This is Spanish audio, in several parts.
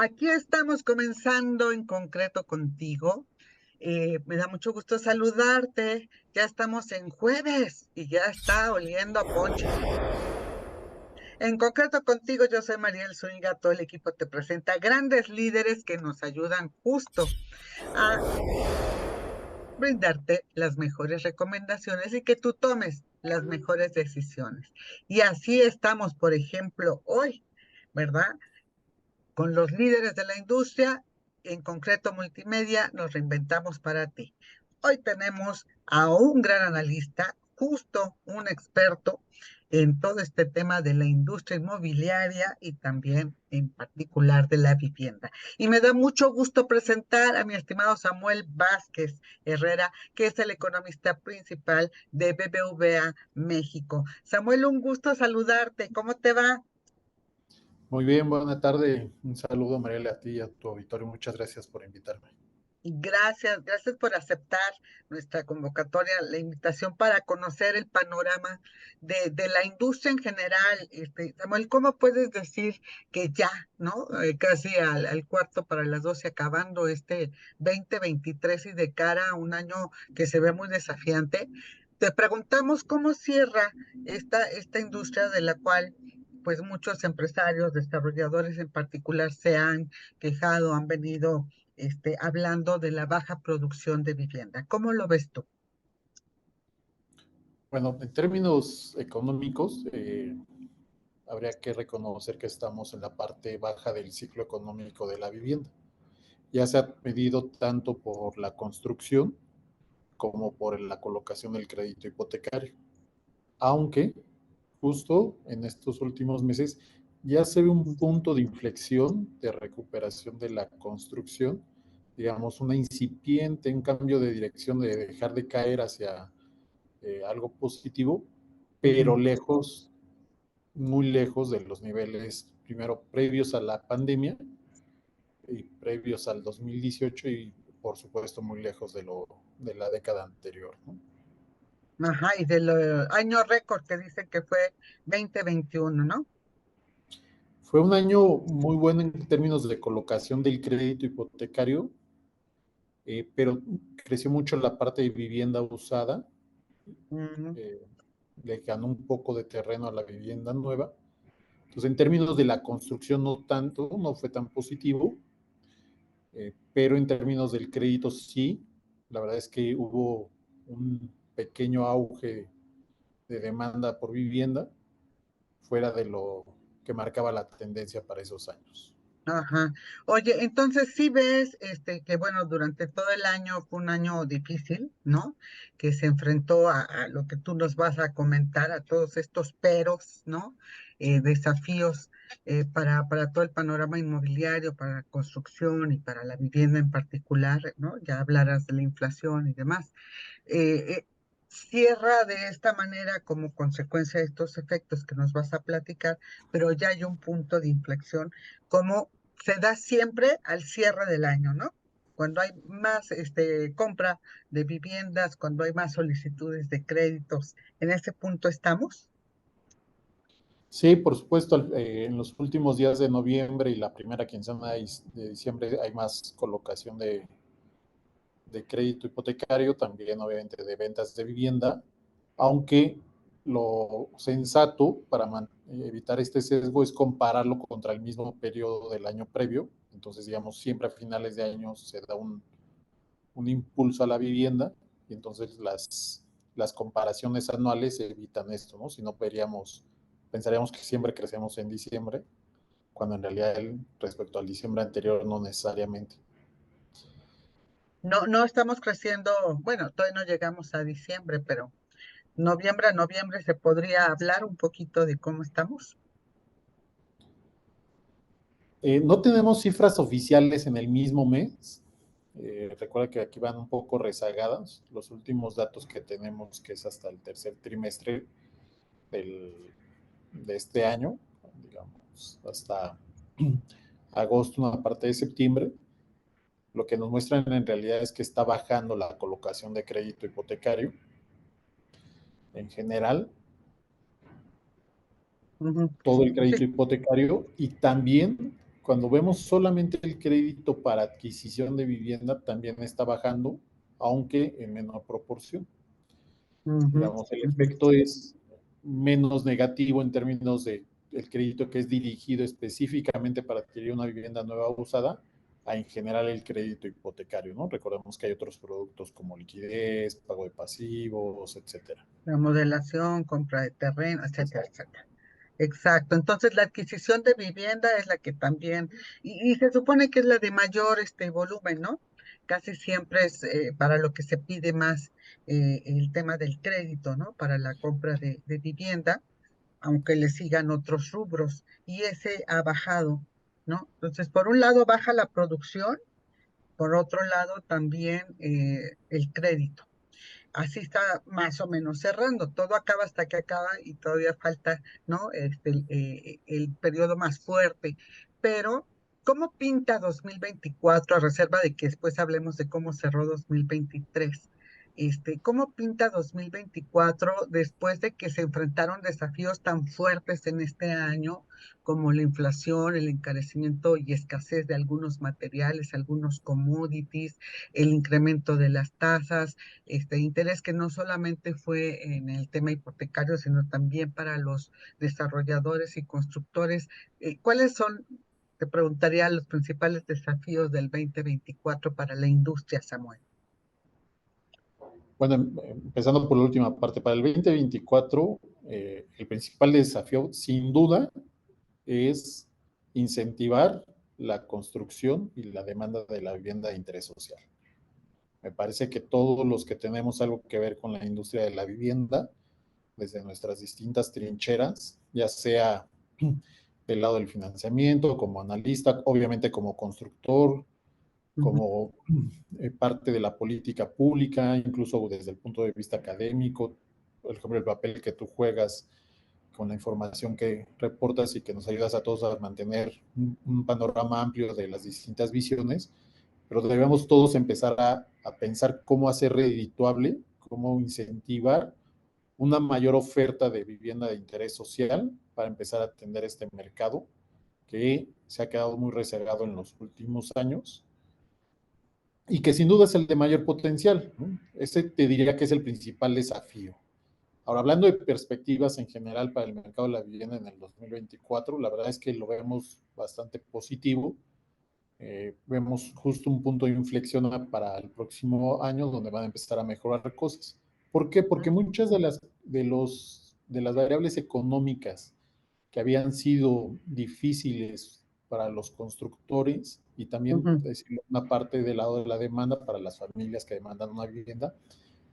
Aquí estamos comenzando en concreto contigo. Me da mucho gusto saludarte. Ya estamos en jueves y ya está oliendo a ponche. En concreto contigo, yo soy Mariel Zúñiga. Todo el equipo te presenta grandes líderes que nos ayudan justo a brindarte las mejores recomendaciones y que tú tomes las mejores decisiones. Y así estamos, por ejemplo, hoy, ¿verdad? Con los líderes de la industria, en concreto multimedia, nos reinventamos para ti. Hoy tenemos a un gran analista, justo un experto en todo este tema de la industria inmobiliaria y también en particular de la vivienda. Y me da mucho gusto presentar a mi estimado Samuel Vázquez Herrera, que es el economista principal de BBVA México. Samuel, un gusto saludarte. ¿Cómo te va? Muy bien, buena tarde. Un saludo, Mariela, a ti y a tu auditorio. Muchas gracias por invitarme. Gracias, gracias por aceptar nuestra convocatoria, la invitación para conocer el panorama de la industria en general. Samuel, ¿cómo puedes decir que ya, ¿no? Casi al cuarto para las 12, acabando este 2023 y de cara a un año que se ve muy desafiante? Te preguntamos cómo cierra esta industria de la cual pues muchos empresarios, desarrolladores en particular, se han quejado, han venido hablando de la baja producción de vivienda. ¿Cómo lo ves tú? Bueno, en términos económicos, habría que reconocer que estamos en la parte baja del ciclo económico de la vivienda. Ya se ha medido tanto por la construcción como por la colocación del crédito hipotecario. Aunque justo en estos últimos meses ya se ve un punto de inflexión de recuperación de la construcción, digamos, una incipiente, un cambio de dirección de dejar de caer hacia algo positivo, pero lejos, muy lejos de los niveles, primero, previos a la pandemia y previos al 2018 y, por supuesto, muy lejos de la década anterior, ¿no? Ajá, y del año récord que dicen que fue 2021, ¿no? Fue un año muy bueno en términos de colocación del crédito hipotecario, pero creció mucho la parte de vivienda usada, Ujú. eh, le ganó un poco de terreno a la vivienda nueva. Entonces, en términos de la construcción, no tanto, no fue tan positivo, pero en términos del crédito sí, la verdad es que hubo un pequeño auge de demanda por vivienda fuera de lo que marcaba la tendencia para esos años. Ajá. Oye, entonces sí ves que bueno, durante todo el año fue un año difícil, ¿no? Que se enfrentó a lo que tú nos vas a comentar, a todos estos peros, ¿no? Desafíos para todo el panorama inmobiliario, para la construcción y para la vivienda en particular, ¿no? Ya hablarás de la inflación y demás. Cierra de esta manera como consecuencia de estos efectos que nos vas a platicar, pero ya hay un punto de inflexión, como se da siempre al cierre del año, ¿no? Cuando hay más compra de viviendas, cuando hay más solicitudes de créditos, en ese punto estamos. Sí, por supuesto, en los últimos días de noviembre y la primera quincena de diciembre hay más colocación de crédito hipotecario, también obviamente de ventas de vivienda, aunque lo sensato para evitar este sesgo es compararlo contra el mismo periodo del año previo. Entonces, digamos, siempre a finales de año se da un impulso a la vivienda y entonces las comparaciones anuales evitan esto, ¿no? Si no pensaríamos que siempre crecemos en diciembre, cuando en realidad respecto al diciembre anterior no necesariamente. No, no estamos creciendo, bueno, todavía no llegamos a diciembre, pero noviembre a noviembre se podría hablar un poquito de cómo estamos. No tenemos cifras oficiales en el mismo mes. Recuerda que aquí van un poco rezagadas. Los últimos datos que tenemos, que es hasta el tercer trimestre del, de este año, digamos, hasta agosto, una parte de septiembre, lo que nos muestran en realidad es que está bajando la colocación de crédito hipotecario en general, Ujú. todo el Sí. crédito hipotecario y también cuando vemos solamente el crédito para adquisición de vivienda, también está bajando, aunque en menor proporción. Ujú, Digamos, el ujú. efecto es menos negativo en términos de el crédito que es dirigido específicamente para adquirir una vivienda nueva o usada, a en general el crédito hipotecario, ¿no? Recordemos que hay otros productos como liquidez, pago de pasivos, etcétera. Remodelación, compra de terreno, etcétera, Exacto. etcétera. Exacto. Entonces, la adquisición de vivienda es la que también, y se supone que es la de mayor volumen, ¿no? Casi siempre es para lo que se pide más el tema del crédito, ¿no? Para la compra de vivienda, aunque le sigan otros rubros, y ese ha bajado, ¿no? Entonces, por un lado baja la producción, por otro lado también el crédito. Así está más o menos cerrando. Todo acaba hasta que acaba y todavía falta, ¿no? El periodo más fuerte. Pero, ¿cómo pinta 2024 a reserva de que después hablemos de cómo cerró 2023? ¿Cómo pinta 2024 después de que se enfrentaron desafíos tan fuertes en este año como la inflación, el encarecimiento y escasez de algunos materiales, algunos commodities, el incremento de las tasas? Interés que no solamente fue en el tema hipotecario, sino también para los desarrolladores y constructores. ¿Cuáles son, te preguntaría, los principales desafíos del 2024 para la industria, Samuel? Bueno, empezando por la última parte, para el 2024, el principal desafío, sin duda, es incentivar la construcción y la demanda de la vivienda de interés social. Me parece que todos los que tenemos algo que ver con la industria de la vivienda, desde nuestras distintas trincheras, ya sea del lado del financiamiento, como analista, obviamente como constructor, Ujú, como parte de la política pública, incluso desde el punto de vista académico, por ejemplo, el papel que tú juegas con la información que reportas y que nos ayudas a todos a mantener un panorama amplio de las distintas visiones, pero debemos todos empezar a pensar cómo hacer redituable, cómo incentivar una mayor oferta de vivienda de interés social para empezar a atender este mercado que se ha quedado muy rezagado en los últimos años y que sin duda es el de mayor potencial, ¿no? Ese te diría que es el principal desafío. Ahora, hablando de perspectivas en general para el mercado de la vivienda en el 2024, la verdad es que lo vemos bastante positivo. Vemos justo un punto de inflexión para el próximo año donde van a empezar a mejorar cosas. ¿Por qué? Porque muchas de las variables económicas que habían sido difíciles para los constructores y también ujú, decirlo, una parte del lado de la demanda para las familias que demandan una vivienda,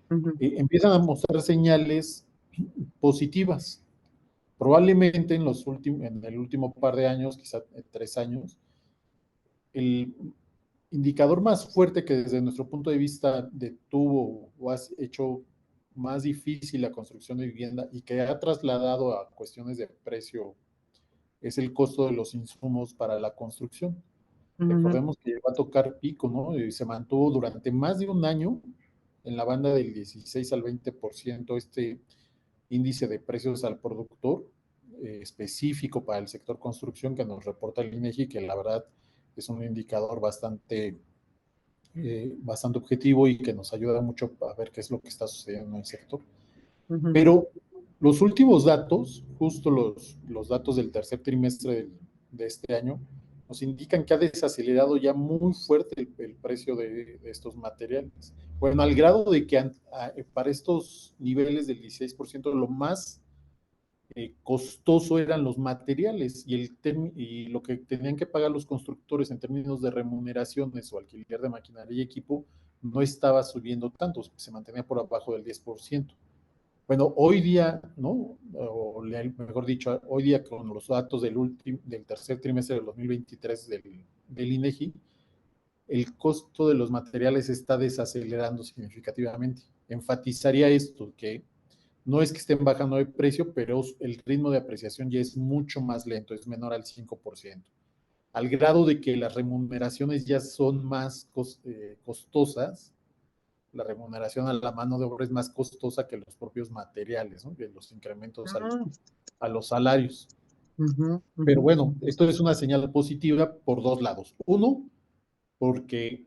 ujú, empiezan a mostrar señales positivas. Probablemente en el último par de años, quizá 3 años, el indicador más fuerte que desde nuestro punto de vista detuvo o ha hecho más difícil la construcción de vivienda y que ha trasladado a cuestiones de precio es el costo de los insumos para la construcción. ujú, Recordemos que llegó a tocar pico, ¿no? Y se mantuvo durante más de un año en la banda del 16 al 20% este índice de precios al productor específico para el sector construcción que nos reporta el INEGI, que la verdad es un indicador bastante objetivo y que nos ayuda mucho a ver qué es lo que está sucediendo en el sector. ujú, Pero los últimos datos, justo los datos del tercer trimestre de este año, nos indican que ha desacelerado ya muy fuerte el precio de estos materiales. Bueno, al grado de que para estos niveles del 16%, lo más costoso eran los materiales y lo que tenían que pagar los constructores en términos de remuneraciones o alquiler de maquinaria y equipo no estaba subiendo tanto, se mantenía por abajo del 10%. Bueno, hoy día, ¿no? O mejor dicho, hoy día con los datos del tercer trimestre del 2023 del INEGI, el costo de los materiales está desacelerando significativamente. Enfatizaría esto, que no es que estén bajando de precio, pero el ritmo de apreciación ya es mucho más lento, es menor al 5%, al grado de que las remuneraciones ya son más costosas. La remuneración a la mano de obra es más costosa que los propios materiales, ¿no? Que los incrementos ujú. a los salarios. Ujú, Pero ujú, bueno, esto es una señal positiva por dos lados. Uno, porque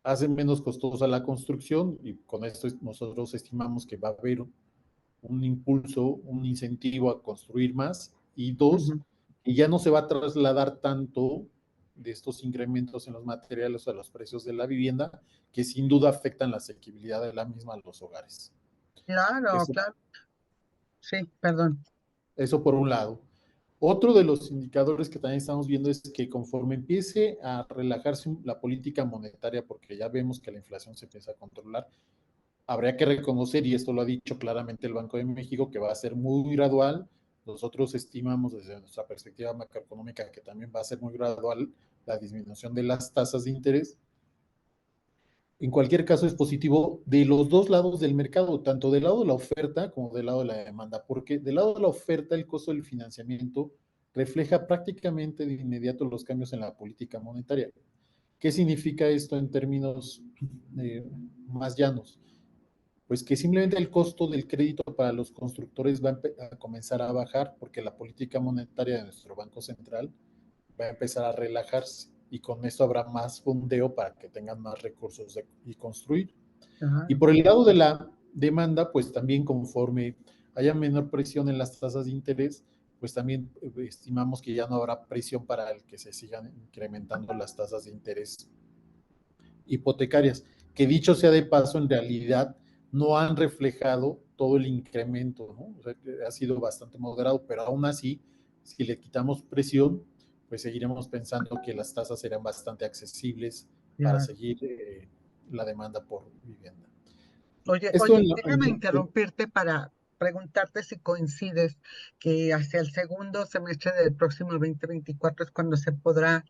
hace menos costosa la construcción y con esto nosotros estimamos que va a haber un impulso, un incentivo a construir más. Y dos, ujú. y ya no se va a trasladar tanto de estos incrementos en los materiales a los precios de la vivienda, que sin duda afectan la asequibilidad de la misma a los hogares. Claro, Eso, claro. Sí, perdón. eso por un lado. Otro de los indicadores que también estamos viendo es que conforme empiece a relajarse la política monetaria, porque ya vemos que la inflación se empieza a controlar, habría que reconocer, y esto lo ha dicho claramente el Banco de México, que va a ser muy gradual. Nosotros estimamos desde nuestra perspectiva macroeconómica que también va a ser muy gradual la disminución de las tasas de interés. En cualquier caso es positivo de los dos lados del mercado, tanto del lado de la oferta como del lado de la demanda, porque del lado de la oferta el costo del financiamiento refleja prácticamente de inmediato los cambios en la política monetaria. ¿Qué significa esto en términos más llanos? Pues que simplemente el costo del crédito para los constructores va a comenzar a bajar porque la política monetaria de nuestro Banco Central va a empezar a relajarse y con esto habrá más fondeo para que tengan más recursos y construir. Y Claro. por el lado de la demanda, pues también conforme haya menor presión en las tasas de interés, pues también estimamos que ya no habrá presión para el que se sigan incrementando las tasas de interés hipotecarias, que dicho sea de paso, en realidad no han reflejado todo el incremento, ¿no? O sea, ha sido bastante moderado, pero aún así, si le quitamos presión, pues seguiremos pensando que las tasas serán bastante accesibles para Claro. seguir la demanda por vivienda. Oye, Esto oye, en la, déjame interrumpirte para preguntarte si coincides que hacia el segundo semestre del próximo 2024 es cuando se podrá,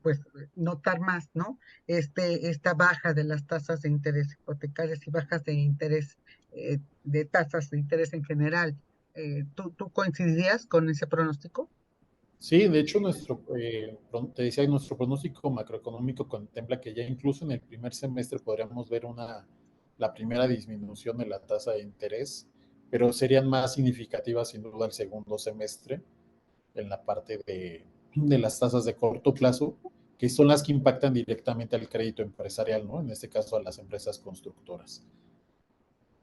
pues, notar más, ¿no? Esta baja de las tasas de interés hipotecarias y bajas de interés, de tasas de interés en general. ¿Tú coincidías con ese pronóstico? sí, de hecho, te decía, nuestro pronóstico macroeconómico contempla que ya incluso en el primer semestre podríamos ver la primera disminución de la tasa de interés, pero serían más significativas sin duda el segundo semestre en la parte de las tasas de corto plazo, que son las que impactan directamente al crédito empresarial, ¿no? En este caso a las empresas constructoras.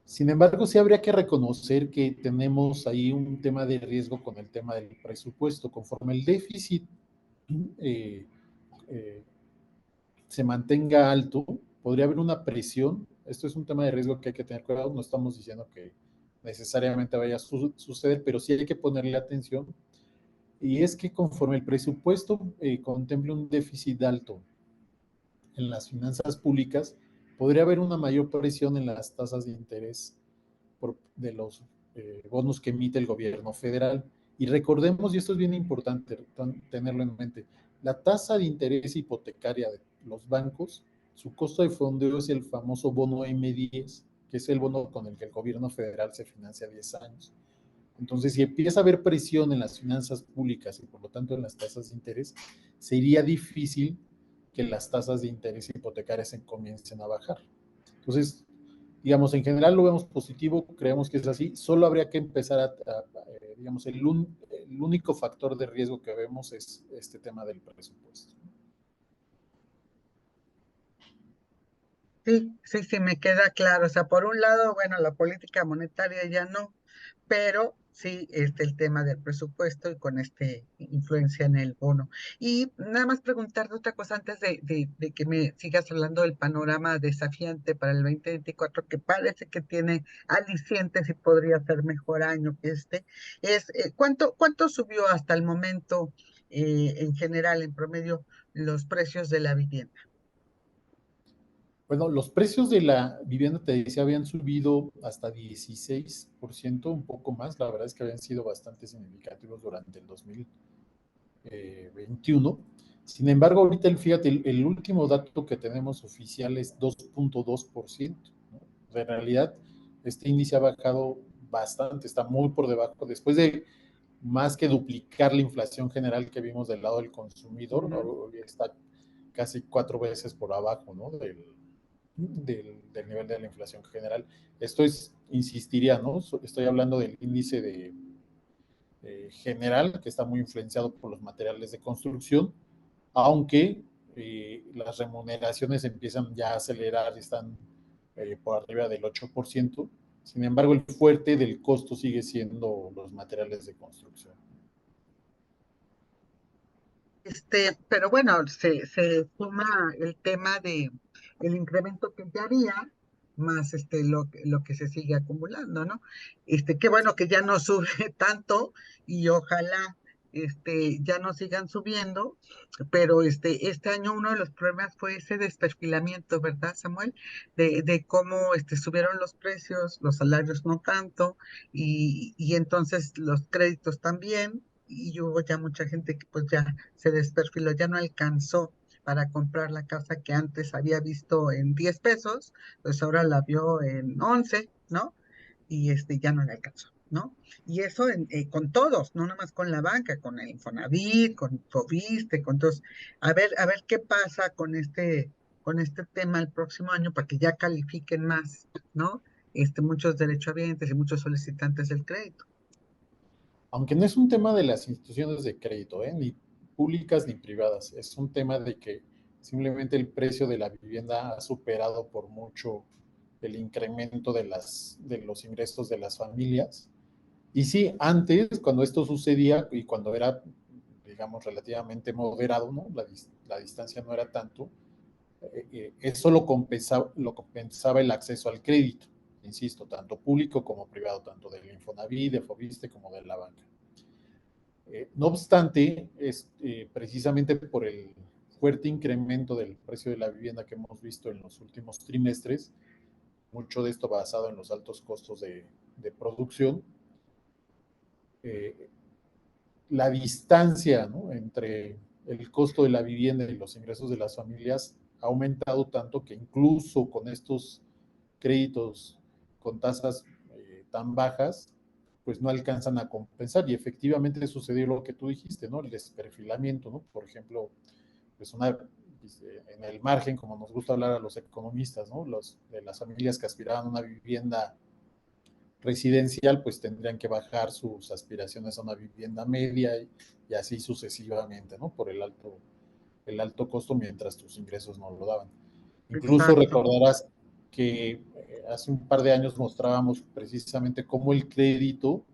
Sin embargo, sí habría que reconocer que tenemos ahí un tema de riesgo con el tema del presupuesto. Conforme el déficit eh, eh, se mantenga alto, podría haber una presión. Esto es un tema de riesgo que hay que tener cuidado. No estamos diciendo que necesariamente vaya a suceder, pero sí hay que ponerle atención. Y es que conforme el presupuesto contemple un déficit alto en las finanzas públicas, podría haber una mayor presión en las tasas de interés de los bonos que emite el gobierno federal. Y recordemos, y esto es bien importante tenerlo en mente, la tasa de interés hipotecaria de los bancos, su costo de fondeo es el famoso bono M10, que es el bono con el que el gobierno federal se financia a 10 años. Entonces, si empieza a haber presión en las finanzas públicas y por lo tanto en las tasas de interés, sería difícil que las tasas de interés hipotecarias se comiencen a bajar. Entonces, digamos, en general lo vemos positivo, creemos que es así, solo habría que empezar digamos, el único factor de riesgo que vemos es este tema del presupuesto. Sí, sí, sí, me queda claro. O sea, por un lado, bueno, la política monetaria ya no, pero sí el tema del presupuesto y con influencia en el bono. Y nada más preguntarte otra cosa antes de que me sigas hablando del panorama desafiante para el 2024, que parece que tiene alicientes y podría ser mejor año que ¿cuánto subió hasta el momento, en general, en promedio, los precios de la vivienda? Bueno, los precios de la vivienda, te decía, habían subido hasta 16%, un poco más. La verdad es que habían sido bastante significativos durante el 2021. Sin embargo, ahorita, fíjate, el último dato que tenemos oficial es 2.2%, ¿no? O sea, en realidad, este índice ha bajado bastante, está muy por debajo, después de más que duplicar la inflación general que vimos del lado del consumidor, Ujú. hoy está casi 4 veces por abajo, ¿no? Del nivel de la inflación general. Esto es, insistiría, ¿no? Estoy hablando del índice general, que está muy influenciado por los materiales de construcción, aunque las remuneraciones empiezan ya a acelerar, están por arriba del 8%. Sin embargo, el fuerte del costo sigue siendo los materiales de construcción. Pero bueno, se suma el tema de el incremento que ya había, más lo que se sigue acumulando, ¿no? Qué bueno que ya no sube tanto y ojalá ya no sigan subiendo, pero este año uno de los problemas fue ese desperfilamiento, ¿verdad, Samuel? De cómo subieron los precios, los salarios no tanto, y entonces los créditos también, y hubo ya mucha gente que pues ya se desperfiló, ya no alcanzó para comprar la casa que antes había visto en 10 pesos, pues ahora la vio en 11, ¿no? Y ya no le alcanzó, ¿no? Y eso con todos, no nada más con la banca, con el Infonavit, con Fobiste, con todos. A ver qué pasa con este tema el próximo año para que ya califiquen más, ¿no? Muchos derechohabientes y muchos solicitantes del crédito. Aunque no es un tema de las instituciones de crédito, ni públicas ni privadas, es un tema de que simplemente el precio de la vivienda ha superado por mucho el incremento de los ingresos de las familias. Y sí, antes, cuando esto sucedía y cuando era, digamos, relativamente moderado, ¿no? La distancia no era tanto, eso lo compensaba el acceso al crédito, insisto, tanto público como privado, tanto del Infonavit, de Fobiste como de la banca. No obstante, precisamente por el fuerte incremento del precio de la vivienda que hemos visto en los últimos trimestres, mucho de esto basado en los altos costos de producción, la distancia, ¿no?, entre el costo de la vivienda y los ingresos de las familias ha aumentado tanto que incluso con estos créditos con tasas tan bajas, pues no alcanzan a compensar. Y efectivamente sucedió lo que tú dijiste, ¿no? El desperfilamiento, ¿no? Por ejemplo, pues en el margen, como nos gusta hablar a los economistas, ¿no? De las familias que aspiraban a una vivienda residencial, pues tendrían que bajar sus aspiraciones a una vivienda media y así sucesivamente, ¿no? Por el alto costo mientras tus ingresos no lo daban. Incluso Exacto. recordarás que hace un par de años mostrábamos precisamente cómo el crédito,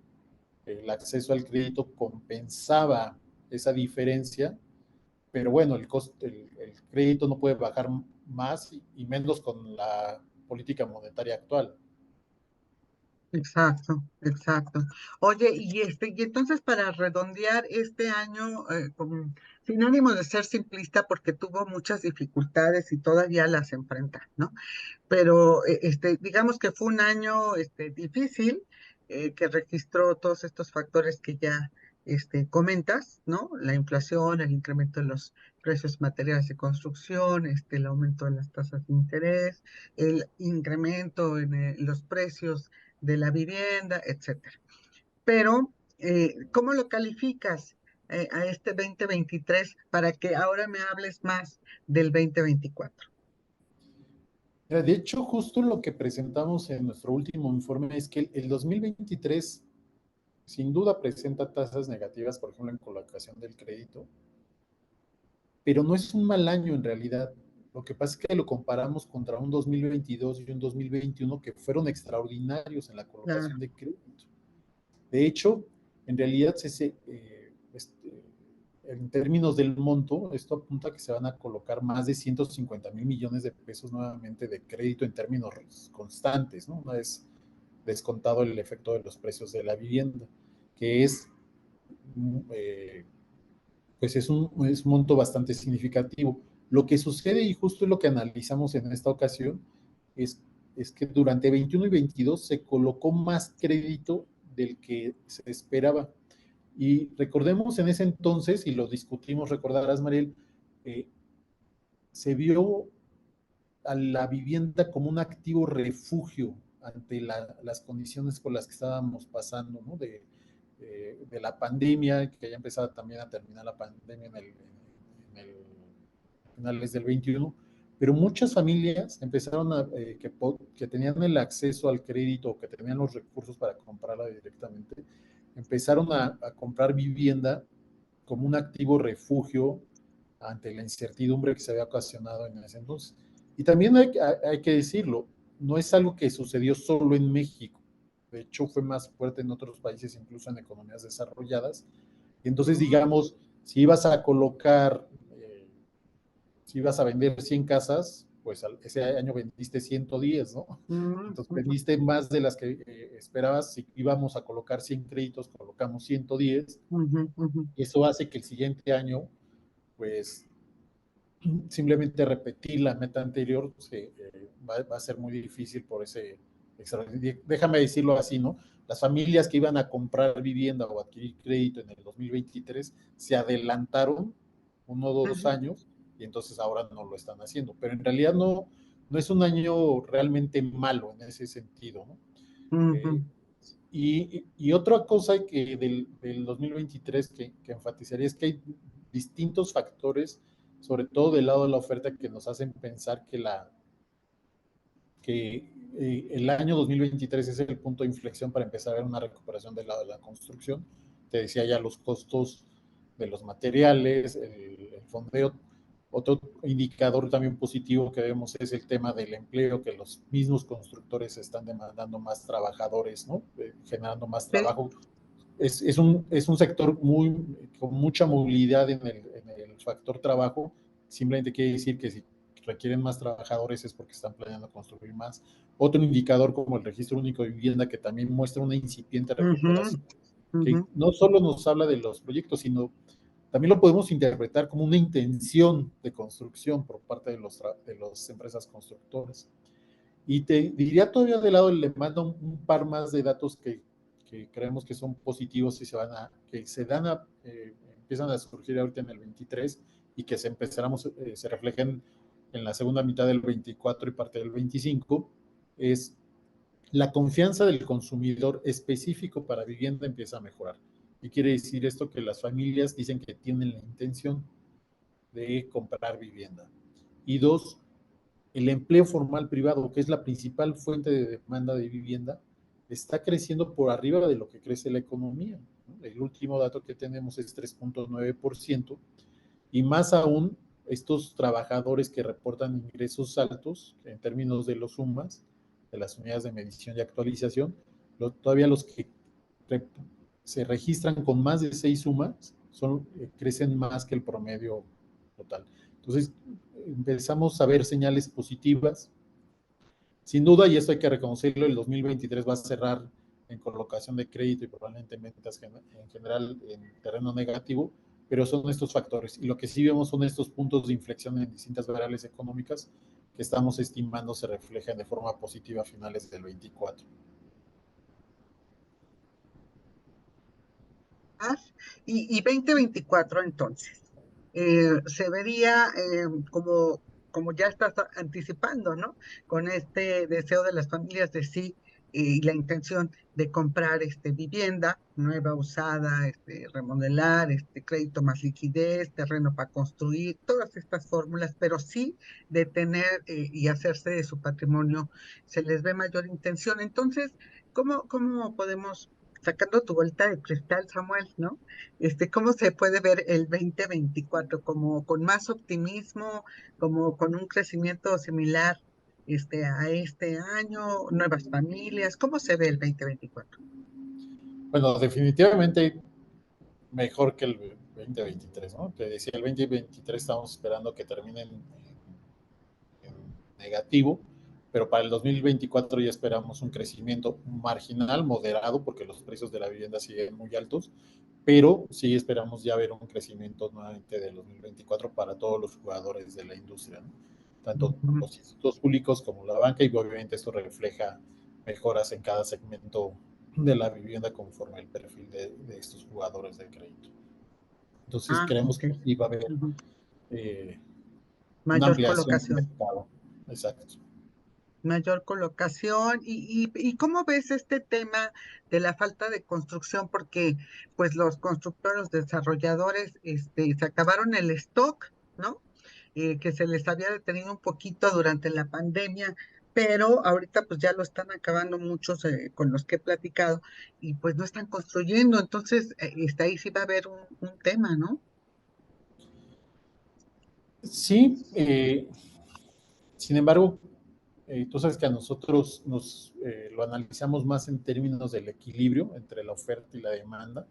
el acceso al crédito compensaba esa diferencia, pero bueno, el crédito no puede bajar más y menos con la política monetaria actual. Exacto, exacto. Oye, y entonces para redondear este año, sin ánimo de ser simplista, porque tuvo muchas dificultades y todavía las enfrenta, ¿no? Pero digamos que fue un año difícil, que registró todos estos factores que ya comentas, ¿no? La inflación, el incremento de los precios materiales de construcción, el aumento de las tasas de interés, el incremento en los precios de la vivienda, etcétera. Pero, ¿cómo lo calificas a este 2023 para que ahora me hables más del 2024? De hecho, justo lo que presentamos en nuestro último informe es que el 2023 sin duda presenta tasas negativas, por ejemplo, en colocación del crédito, pero no es un mal año en realidad. Lo que pasa es que lo comparamos contra un 2022 y un 2021 que fueron extraordinarios en la Claro. colocación de crédito. De hecho, en realidad, en términos del monto, esto apunta a que se van a colocar más de 150,000 millones de pesos nuevamente de crédito en términos constantes, ¿no? Una vez descontado el efecto de los precios de la vivienda, que eh, pues es un monto bastante significativo. Lo que sucede, y justo es lo que analizamos en esta ocasión, es, es que durante 21 y 22 se colocó más crédito del que se esperaba. Y recordemos en ese entonces, y lo discutimos, recordarás, Mariel, eh, se vio a la vivienda como un activo refugio ante las condiciones por las que estábamos pasando, ¿no? De la pandemia, que ya empezaba también a terminar la pandemia en el finales del 21, pero muchas familias empezaron que tenían el acceso al crédito o que tenían los recursos para comprarla directamente, empezaron a comprar vivienda como un activo refugio ante la incertidumbre que se había ocasionado en ese entonces. Y también hay que decirlo, no es algo que sucedió solo en México. De hecho, fue más fuerte en otros países, incluso en economías desarrolladas. Y entonces, digamos, si ibas a colocar, si ibas a vender 100 casas, pues ese año vendiste 110, ¿no? Entonces vendiste más de las que esperabas. Si íbamos a colocar 100 créditos, colocamos 110. Eso hace que el siguiente año, pues, simplemente repetir la meta anterior va a ser muy difícil por ese, déjame decirlo así, ¿no? Las familias que iban a comprar vivienda o adquirir crédito en el 2023 se adelantaron 1 o 2 años y entonces ahora no lo están haciendo. Pero en realidad no es un año realmente malo en ese sentido, ¿no? Y otra cosa que del 2023 que enfatizaría es que hay distintos factores, sobre todo del lado de la oferta, que nos hacen pensar que el año 2023 es el punto de inflexión para empezar a ver una recuperación del lado de la construcción. Te decía ya los costos de los materiales, el fondeo. Otro indicador también positivo que vemos es el tema del empleo, que los mismos constructores están demandando más trabajadores, ¿no? Generando más trabajo. Es un sector con mucha movilidad en el factor trabajo. Simplemente quiere decir que si requieren más trabajadores es porque están planeando construir más. Otro indicador como el registro único de vivienda, que también muestra una incipiente recuperación, que no solo nos habla de los proyectos, sino también lo podemos interpretar como una intención de construcción por parte de las empresas constructoras. Y te diría todavía de lado, le mando un par más de datos que creemos que son positivos y empiezan a surgir ahorita en el 23 y que se reflejen en la segunda mitad del 24 y parte del 25, es la confianza del consumidor específico para vivienda empieza a mejorar. Y quiere decir esto que las familias dicen que tienen la intención de comprar vivienda. Y dos, el empleo formal privado, que es la principal fuente de demanda de vivienda, está creciendo por arriba de lo que crece la economía. El último dato que tenemos es 3.9%, y más aún estos trabajadores que reportan ingresos altos en términos de los sumas, de las unidades de medición y actualización, todavía los que se registran con más de 6 sumas crecen más que el promedio total. Entonces, empezamos a ver señales positivas. Sin duda, y esto hay que reconocerlo, el 2023 va a cerrar en colocación de crédito y probablemente en ventas en general en terreno negativo, pero son estos factores. Y lo que sí vemos son estos puntos de inflexión en distintas variables económicas que estamos estimando se reflejan de forma positiva a finales del 24. Y 2024 entonces, se vería como ya estás anticipando, ¿no? Con este deseo de las familias de sí y la intención de comprar vivienda nueva, usada, remodelar, crédito más liquidez, terreno para construir, todas estas fórmulas, pero sí de tener y hacerse de su patrimonio, se les ve mayor intención. Entonces, ¿cómo podemos, sacando tu vuelta de cristal, Samuel, ¿no? ¿Cómo se puede ver el 2024? ¿Como con más optimismo, como con un crecimiento similar a este año, nuevas familias? ¿Cómo se ve el 2024? Bueno, definitivamente mejor que el 2023, ¿no? Te decía, el 2023 estamos esperando que termine en negativo, pero para el 2024 ya esperamos un crecimiento marginal, moderado, porque los precios de la vivienda siguen muy altos, pero sí esperamos ya ver un crecimiento nuevamente del 2024 para todos los jugadores de la industria, ¿no? Tanto los institutos públicos como la banca, y obviamente esto refleja mejoras en cada segmento de la vivienda conforme el perfil de estos jugadores de crédito. Entonces creemos Ok. que sí va a haber una Mayor ampliación del colocación. mercado. Exacto. Mayor colocación. ¿Y cómo ves este tema de la falta de construcción? Porque pues los constructores, desarrolladores, se acabaron el stock, ¿no? Que se les había detenido un poquito durante la pandemia, pero ahorita pues ya lo están acabando muchos con los que he platicado y pues no están construyendo, entonces ahí sí va a haber un tema, ¿no? Sí, sin embargo, tú sabes que a nosotros lo analizamos más en términos del equilibrio entre la oferta y la demanda.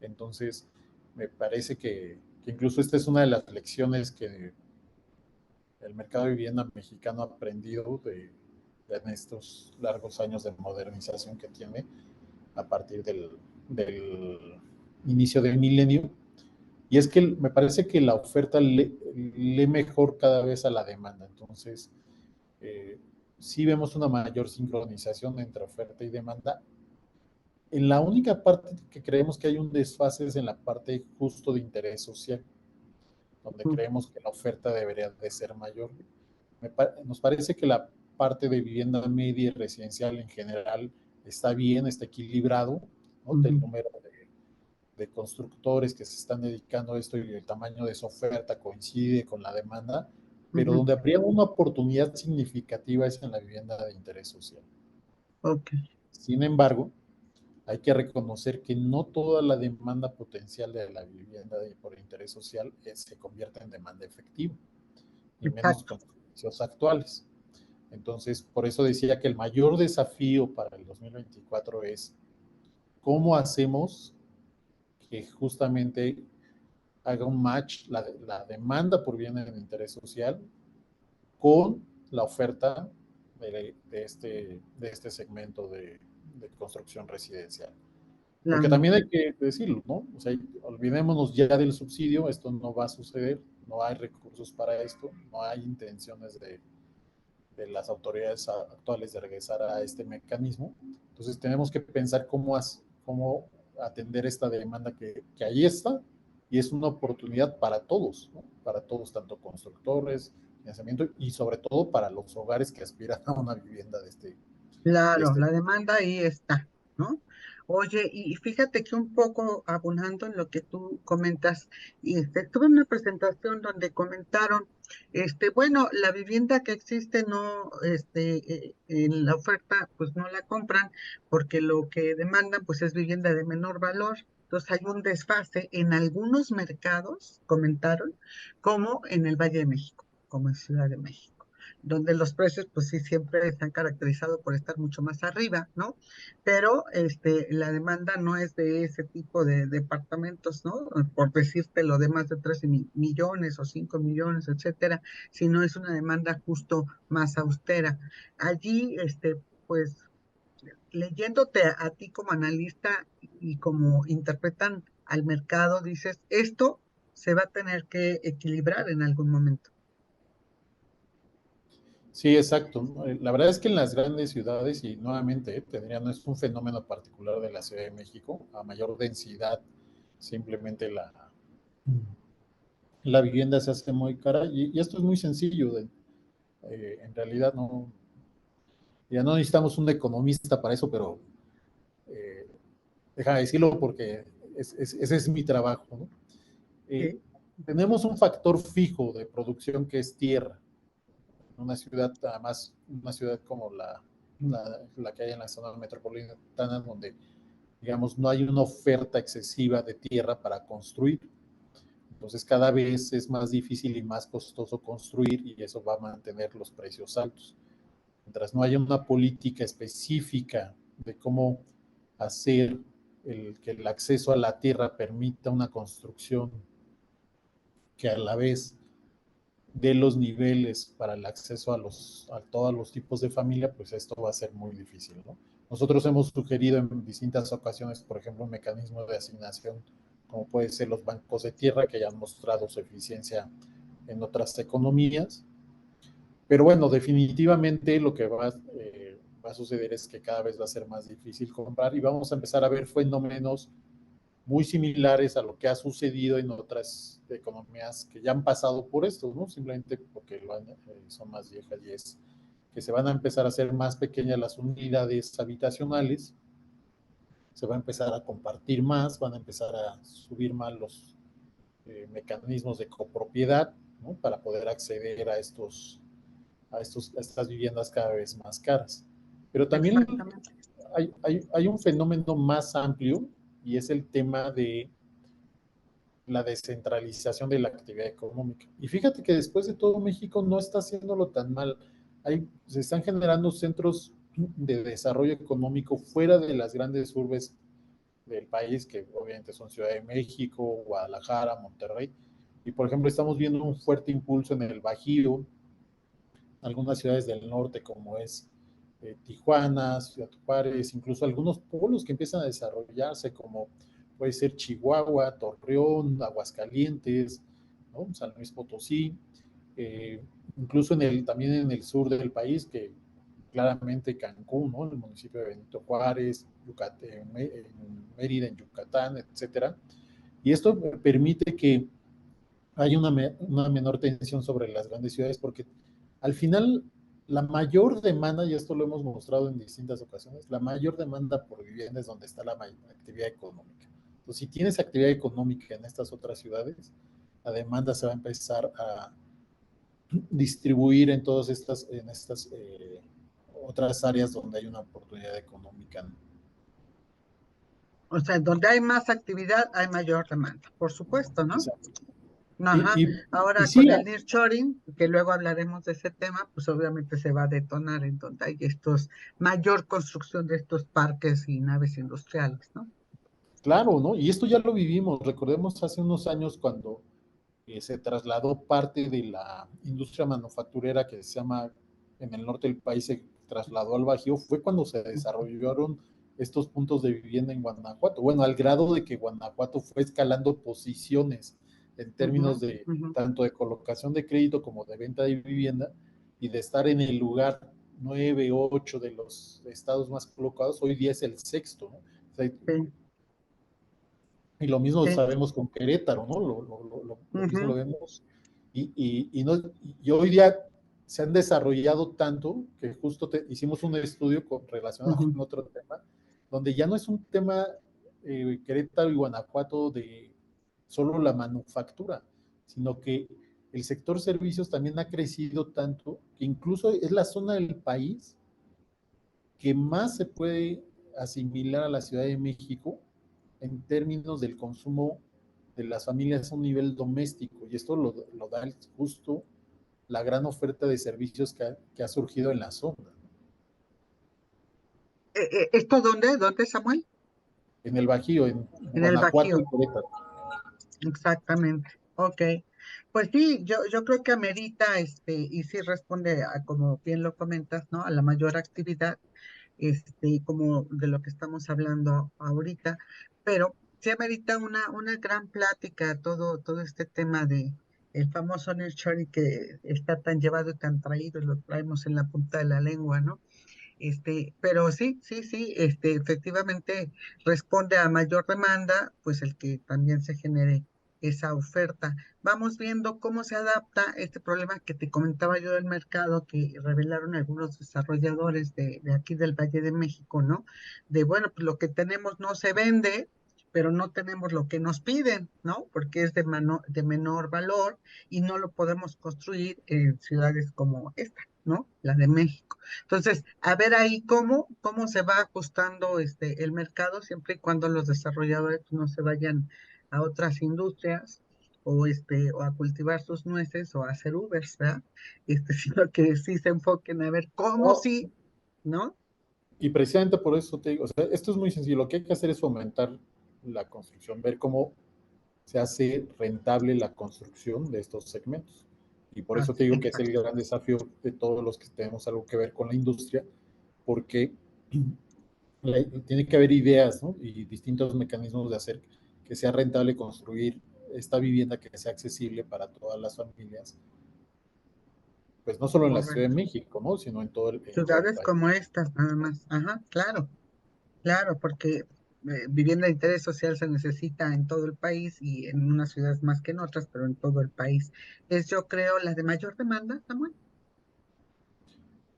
Entonces, me parece que incluso esta es una de las lecciones que el mercado de vivienda mexicano ha aprendido en estos largos años de modernización que tiene a partir del inicio del milenio. Y es que me parece que la oferta lee mejor cada vez a la demanda. Entonces, eh, sí vemos una mayor sincronización entre oferta y demanda. En la única parte que creemos que hay un desfase es en la parte justo de interés social, donde Mm, creemos que la oferta debería de ser mayor. Nos parece que la parte de vivienda media y residencial en general está bien, está equilibrado, ¿no? ujú, El número de constructores que se están dedicando a esto y el tamaño de su oferta coincide con la demanda, pero ujú. donde habría una oportunidad significativa es en la vivienda de interés social. Ok, Sin embargo, hay que reconocer que no toda la demanda potencial de la vivienda por interés social se convierte en demanda efectiva, y menos exacto. con los precios actuales. Entonces, por eso decía que el mayor desafío para el 2024 es cómo hacemos que justamente haga un match la demanda por bienes de interés social con la oferta de este segmento de construcción residencial. Porque Claro. también hay que decirlo, ¿no? O sea, olvidémonos ya del subsidio, esto no va a suceder, no hay recursos para esto, no hay intenciones de las autoridades actuales de regresar a este mecanismo. Entonces tenemos que pensar cómo atender esta demanda que ahí está y es una oportunidad para todos, ¿no? Para todos, tanto constructores, financiamiento y sobre todo para los hogares que aspiran a una vivienda de Claro, este. la demanda ahí está, ¿no? Oye, y fíjate que un poco abundando en lo que tú comentas, y tuve una presentación donde comentaron, bueno, la vivienda que existe no, en la oferta, pues no la compran porque lo que demandan, pues es vivienda de menor valor. Entonces hay un desfase en algunos mercados, comentaron, como en el Valle de México, como en Ciudad de México donde los precios, pues sí, siempre se han caracterizado por estar mucho más arriba, ¿no? Pero la demanda no es de ese tipo de departamentos, ¿no? Por decirte lo de más de 13 millones o 5 millones, etcétera, sino es una demanda justo más austera. Allí, pues, leyéndote a ti como analista y como interpretan al mercado, dices, esto se va a tener que equilibrar en algún momento. Sí, exacto. La verdad es que en las grandes ciudades, y nuevamente, no es un fenómeno particular de la Ciudad de México, a mayor densidad, simplemente la vivienda se hace muy cara, y esto es muy sencillo. En realidad, ya no necesitamos un economista para eso, pero eh, deja de decirlo porque ese es mi trabajo, ¿no? Eh, ¿Sí? Tenemos un factor fijo de producción que es tierra. Una ciudad, además, una ciudad como la que hay en la zona metropolitana, donde, digamos, no hay una oferta excesiva de tierra para construir. Entonces, cada vez es más difícil y más costoso construir y eso va a mantener los precios altos. Mientras no haya una política específica de cómo hacer que el acceso a la tierra permita una construcción que a la vez de los niveles para el acceso a todos los tipos de familia, pues esto va a ser muy difícil, ¿no? Nosotros hemos sugerido en distintas ocasiones, por ejemplo, un mecanismo de asignación, como puede ser los bancos de tierra, que ya han mostrado su eficiencia en otras economías. Pero bueno, definitivamente lo que va a suceder es que cada vez va a ser más difícil comprar y vamos a empezar a ver fenómenos muy similares a lo que ha sucedido en otras economías que ya han pasado por esto, ¿no? Simplemente porque son más viejas y es que se van a empezar a hacer más pequeñas las unidades habitacionales, se va a empezar a compartir más, van a empezar a subir más los mecanismos de copropiedad, ¿no? Para poder acceder a estas viviendas cada vez más caras. Pero también Exactamente. hay un fenómeno más amplio y es el tema de la descentralización de la actividad económica. Y fíjate que después de todo México no está haciéndolo tan mal. Se están generando centros de desarrollo económico fuera de las grandes urbes del país, que obviamente son Ciudad de México, Guadalajara, Monterrey. Y por ejemplo, estamos viendo un fuerte impulso en el Bajío, algunas ciudades del norte como es Tijuana, Ciudad Juárez, incluso algunos pueblos que empiezan a desarrollarse como puede ser Chihuahua, Torreón, Aguascalientes, ¿no? San Luis Potosí, eh, incluso también en el sur del país, que claramente Cancún, ¿no? El municipio de Benito Juárez, Yucatán, Mérida en Yucatán, etcétera. Y esto permite que haya una menor tensión sobre las grandes ciudades, porque al final la mayor demanda, y esto lo hemos mostrado en distintas ocasiones, la mayor demanda por vivienda es donde está la actividad económica. Entonces, si tienes actividad económica en estas otras ciudades, la demanda se va a empezar a distribuir en todas estas, otras áreas donde hay una oportunidad económica. O sea, donde hay más actividad, hay mayor demanda, por supuesto, ¿no? Exacto. Ajá. Y Ahora sí, con el nearshoring, que luego hablaremos de ese tema, pues obviamente se va a detonar en donde hay mayor construcción de estos parques y naves industriales, ¿no? claro, ¿no? Y esto ya lo vivimos. Recordemos hace unos años cuando se trasladó parte de la industria manufacturera que se llama en el norte del país, se trasladó al Bajío, fue cuando se desarrollaron estos puntos de vivienda en Guanajuato. Bueno, al grado de que Guanajuato fue escalando posiciones en términos Ujú, de ujú. tanto de colocación de crédito como de venta de vivienda, y de estar en el lugar 9 o 8 de los estados más colocados, hoy día es el sexto, ¿no? O sea, Sí, y lo mismo sí. sabemos con Querétaro, ¿no? Lo mismo lo Ujú, vemos. No, y hoy día se han desarrollado tanto que justo hicimos un estudio relacionado ujú. con otro tema, donde ya no es un tema Querétaro y Guanajuato de solo la manufactura, sino que el sector servicios también ha crecido tanto que incluso es la zona del país que más se puede asimilar a la Ciudad de México en términos del consumo de las familias a un nivel doméstico. Y esto lo da justo la gran oferta de servicios que ha surgido en la zona. ¿Esto dónde? ¿Dónde, Samuel? En el Bajío, en En el Guanajuato y Bajío. Querétaro. Exactamente. Ok. Pues sí, yo creo que amerita, y sí responde a, como bien lo comentas, ¿no? A la mayor actividad, como de lo que estamos hablando ahorita, pero sí amerita una gran plática, todo este tema de el famoso nearshoring que está tan llevado y tan traído, y lo traemos en la punta de la lengua, ¿no? Pero sí, sí, sí, efectivamente responde a mayor demanda, pues el que también se genere esa oferta. Vamos viendo cómo se adapta este problema que te comentaba yo del mercado, que revelaron algunos desarrolladores de aquí del Valle de México, ¿no? De, bueno, pues lo que tenemos no se vende, pero no tenemos lo que nos piden, ¿no? Porque es de menor valor y no lo podemos construir en ciudades como esta, ¿no? La de México. Entonces, a ver ahí cómo se va ajustando el mercado, siempre y cuando los desarrolladores no se vayan a otras industrias o a cultivar sus nueces o a hacer Ubers, ¿verdad? Sino que sí se enfoquen a ver cómo No, sí, ¿no? y precisamente por eso te digo, o sea, esto es muy sencillo. Lo que hay que hacer es fomentar la construcción, ver cómo se hace rentable la construcción de estos segmentos. Y por eso te digo que es el Exacto. gran desafío de todos los que tenemos algo que ver con la industria, porque tiene que haber ideas, ¿no? Y distintos mecanismos de hacer que sea rentable construir esta vivienda que sea accesible para todas las familias, pues no solo en la Ciudad de Correcto. México, ¿no? Sino en todo el Ciudades país. como estas, nada más. Ajá, claro. Claro, porque vivienda de interés social se necesita en todo el país y en unas ciudades más que en otras, pero en todo el país. Es, yo creo, la de mayor demanda, Samuel.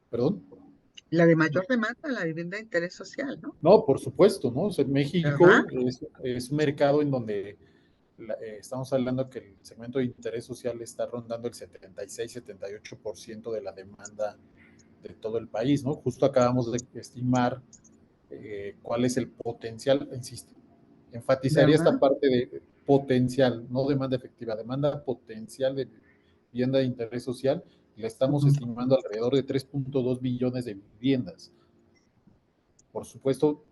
¿Perdón? La de mayor demanda, la vivienda de interés social, ¿no? No, por supuesto, ¿no? O sea, ¿Verdad? México es un mercado en donde estamos hablando que el segmento de interés social está rondando el 76-78% de la demanda de todo el país, ¿no? Justo acabamos de estimar cuál es el potencial, insisto, enfatizaría esta ¿verdad? parte de potencial, no demanda efectiva, demanda potencial de vivienda de interés social, y la estamos Ujú. estimando alrededor de 3.2 millones de viviendas. Por supuesto,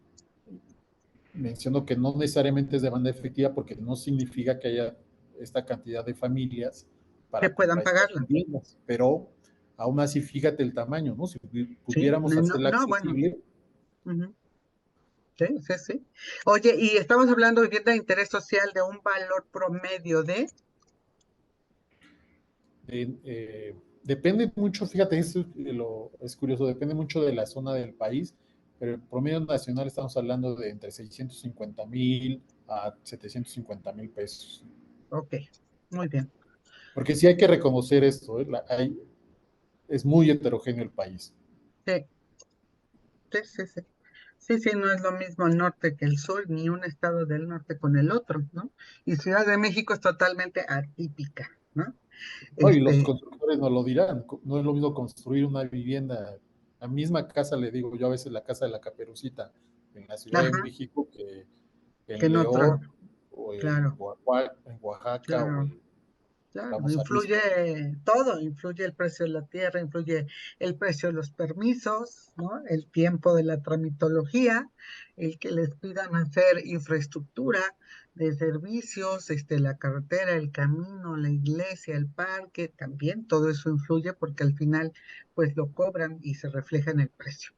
menciono que no necesariamente es demanda efectiva porque no significa que haya esta cantidad de familias Que para puedan comprar estas pagarla. viviendas, pero aún así fíjate el tamaño, ¿no? Si Sí, pudiéramos no, hacerla no, bueno. accesible, Ujú. Sí, sí, sí. Oye, y estamos hablando de vivienda de interés social de un valor promedio de, depende mucho, fíjate, es curioso, depende mucho de la zona del país, pero el promedio nacional estamos hablando de entre 650,000 a 750,000 pesos. ok, muy bien. Porque sí hay que reconocer esto, ¿eh? Es muy heterogéneo el país. Sí, sí, sí, sí. Sí, sí, no es lo mismo el norte que el sur, ni un estado del norte con el otro, ¿no? Y Ciudad de México es totalmente atípica, ¿no? No, y los Este, constructores nos lo dirán, no es lo mismo construir una vivienda, la misma casa, le digo yo a veces la casa de la Caperucita en la Ciudad de ajá, México que que en en otro, León o claro, En Oaxaca o claro. en Claro, Ramos influye Arizpe. todo, influye el precio de la tierra, influye el precio de los permisos, ¿no? El tiempo de la tramitología, el que les pidan hacer infraestructura de servicios, la carretera, el camino, la iglesia, el parque, también todo eso influye porque al final pues lo cobran y se refleja en el precio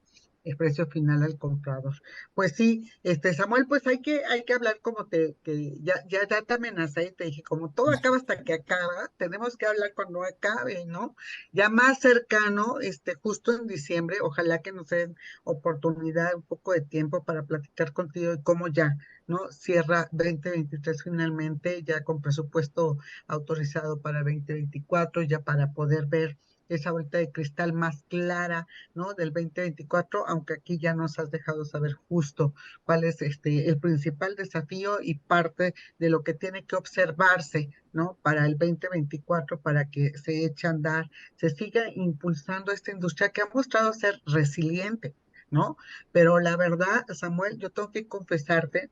final al comprador. Pues sí, Samuel, pues hay que hablar como ya te amenacé y te dije, como todo acaba hasta que acaba, tenemos que hablar cuando acabe, ¿no? Ya más cercano, justo en diciembre, ojalá que nos den oportunidad, un poco de tiempo para platicar contigo y cómo ya, ¿no? Cierra 2023 finalmente, ya con presupuesto autorizado para 2024, ya para poder ver esa vuelta de cristal más clara, ¿no? Del 2024, aunque aquí ya nos has dejado saber justo cuál es el principal desafío y parte de lo que tiene que observarse, ¿no? Para el 2024, para que se eche a andar, se siga impulsando esta industria que ha mostrado ser resiliente, ¿no? Pero la verdad, Samuel, yo tengo que confesarte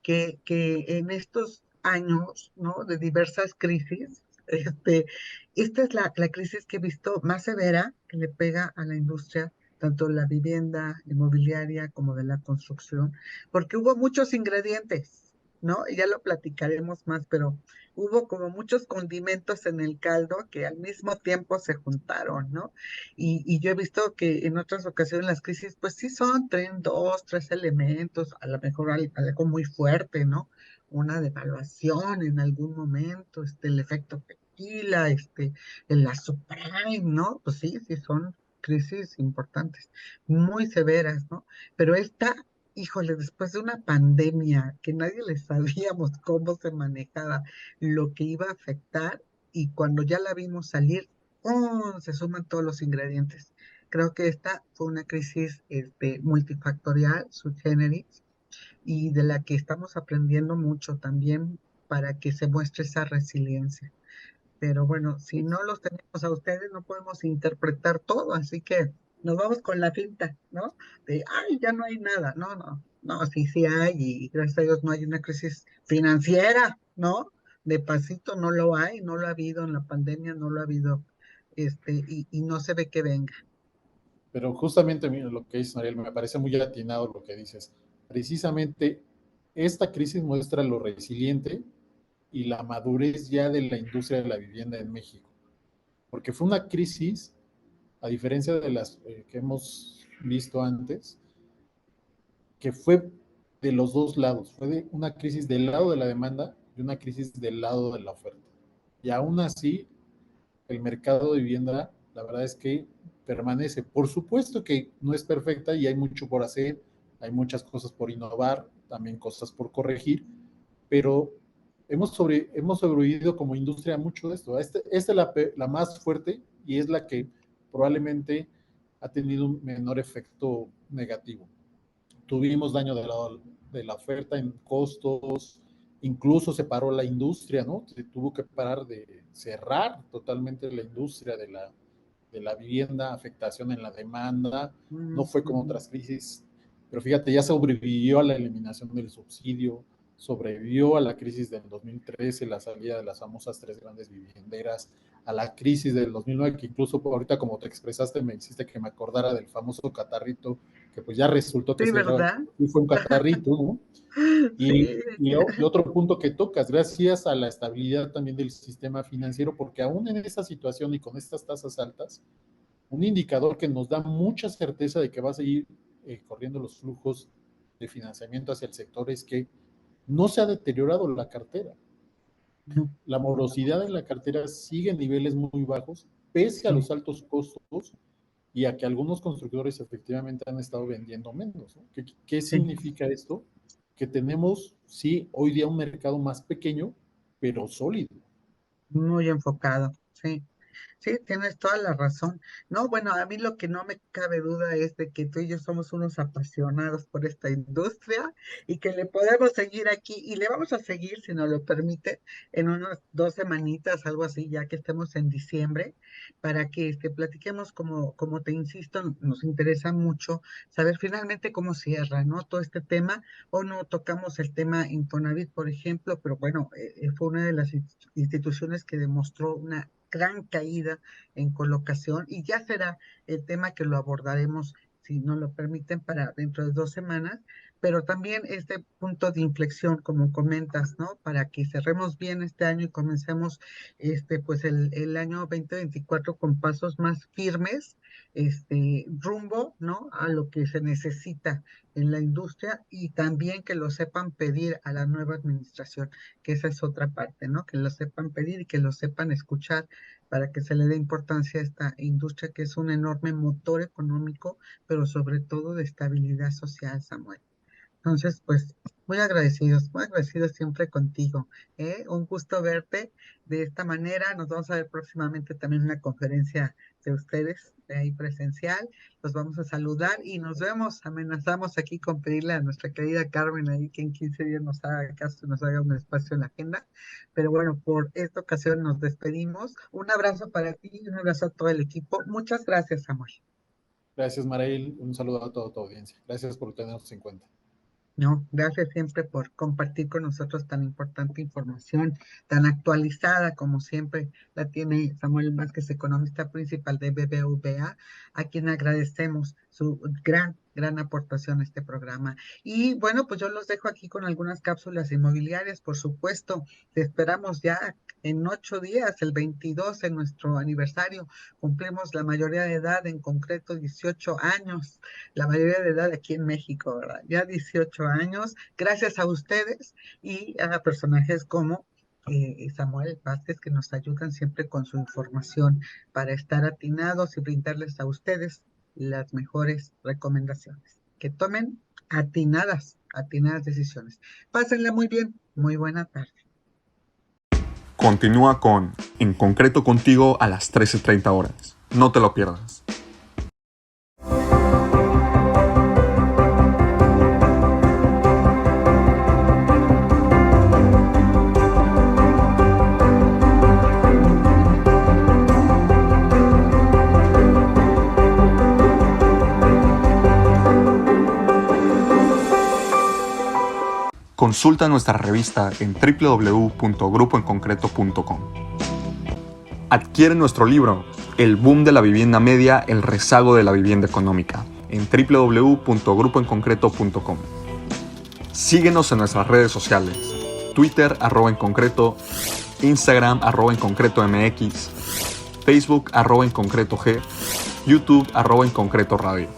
que en estos años, ¿no? De diversas crisis, esta es la crisis que he visto más severa que le pega a la industria, tanto la vivienda inmobiliaria como de la construcción, porque hubo muchos ingredientes, ¿no? Y ya lo platicaremos más, pero hubo como muchos condimentos en el caldo que al mismo tiempo se juntaron, ¿no? Y yo he visto que en otras ocasiones las crisis, pues sí son, traen dos, tres elementos, a lo mejor algo muy fuerte, ¿no? Una devaluación en algún momento, el efecto tequila, en la subprime, ¿no? Pues sí, sí son crisis importantes, muy severas, ¿no? Pero esta, híjole, después de una pandemia que nadie le sabíamos cómo se manejaba, lo que iba a afectar, y cuando ya la vimos salir, ¡pum! Se suman todos los ingredientes. Creo que esta fue una crisis multifactorial, sui generis, y de la que estamos aprendiendo mucho también para que se muestre esa resiliencia. Pero bueno, si no los tenemos a ustedes, no podemos interpretar todo, así que nos vamos con la finta, ¿no? De, ay, ya no hay nada. No, no, no, sí, sí hay, y gracias a Dios no hay una crisis financiera, ¿no? De pasito no lo hay, no lo ha habido en la pandemia, no lo ha habido, y no se ve que venga. Pero justamente mira, lo que dice Mariel, me parece muy atinado lo que dices. Precisamente esta crisis muestra lo resiliente y la madurez ya de la industria de la vivienda en México. Porque fue una crisis, a diferencia de las que hemos visto antes, que fue de los dos lados. Fue de una crisis del lado de la demanda y una crisis del lado de la oferta. Y aún así, el mercado de vivienda, la verdad es que permanece. Por supuesto que no es perfecta y hay mucho por hacer, hay muchas cosas por innovar, también cosas por corregir, pero hemos sobrevivido como industria mucho de esto. Esta es la más fuerte y es la que probablemente ha tenido un menor efecto negativo. Tuvimos daño de la oferta en costos, incluso se paró la industria, ¿no? Se tuvo que parar de cerrar totalmente la industria de la vivienda, afectación en la demanda, no fue como otras crisis, pero fíjate, ya sobrevivió a la eliminación del subsidio, sobrevivió a la crisis del 2013, la salida de las famosas 3 grandes vivienderas, a la crisis del 2009, que incluso ahorita como te expresaste me hiciste que me acordara del famoso catarrito, que pues ya resultó que Sí, sí, ¿verdad? sí fue un catarrito, ¿no? Sí. Y otro punto que tocas, gracias a la estabilidad también del sistema financiero, porque aún en esta situación y con estas tasas altas, un indicador que nos da mucha certeza de que va a seguir corriendo los flujos de financiamiento hacia el sector es que no se ha deteriorado la cartera. La morosidad en la cartera sigue en niveles muy bajos, pese a Sí. los altos costos y a que algunos constructores efectivamente han estado vendiendo menos, ¿no? ¿Qué Sí, significa esto? Que tenemos, sí, hoy día un mercado más pequeño, pero sólido. muy enfocado, sí. Sí, tienes toda la razón. No, bueno, a mí lo que no me cabe duda es de que tú y yo somos unos apasionados por esta industria y que le podemos seguir aquí y le vamos a seguir, si nos lo permite, en unas 2 semanitas, algo así, ya que estemos en diciembre, para que platiquemos, como te insisto, nos interesa mucho saber finalmente cómo cierra, ¿no? Todo este tema, o no tocamos el tema Infonavit, por ejemplo, pero bueno, fue una de las instituciones que demostró una gran caída en colocación y ya será el tema que lo abordaremos, si nos lo permiten, para dentro de 2 semanas, pero también este punto de inflexión, como comentas, ¿no? Para que cerremos bien este año y comencemos pues el año 2024 con pasos más firmes, rumbo, ¿no? A lo que se necesita en la industria y también que lo sepan pedir a la nueva administración, que esa es otra parte, ¿no? Que lo sepan pedir y que lo sepan escuchar para que se le dé importancia a esta industria que es un enorme motor económico, pero sobre todo de estabilidad social, Samuel. Entonces, pues muy agradecidos siempre contigo, ¿eh? Un gusto verte de esta manera. Nos vamos a ver próximamente también en una conferencia de ustedes, de ahí presencial. Los vamos a saludar y nos vemos. Amenazamos aquí con pedirle a nuestra querida Carmen ahí que en 15 días nos haga caso, nos haga un espacio en la agenda. Pero bueno, por esta ocasión nos despedimos. Un abrazo para ti y un abrazo a todo el equipo. Muchas gracias, Samuel. Gracias, Marail. Un saludo a toda tu audiencia. Gracias por tenernos en cuenta. No, gracias siempre por compartir con nosotros tan importante información, tan actualizada como siempre la tiene Samuel Vázquez, economista principal de BBVA, a quien agradecemos su gran aportación a este programa. Y bueno, pues yo los dejo aquí con algunas cápsulas inmobiliarias, por supuesto. Te esperamos ya en 8 días, el 22, en nuestro aniversario. Cumplimos la mayoría de edad, en concreto 18 años, la mayoría de edad aquí en México, ¿verdad? Ya 18 años, gracias a ustedes y a personajes como Samuel Vázquez, que nos ayudan siempre con su información para estar atinados y brindarles a ustedes las mejores recomendaciones. Que tomen atinadas decisiones. Pásenla muy bien, muy buena tarde. Continúa con En Concreto Contigo a las 13:30 horas. No te lo pierdas. Consulta nuestra revista en www.grupoenconcreto.com. Adquiere nuestro libro, El boom de la vivienda media, el rezago de la vivienda económica, en www.grupoenconcreto.com. Síguenos en nuestras redes sociales, Twitter @enconcreto, Instagram @enconcretomx, Facebook @enconcretog, YouTube @enconcreto radio.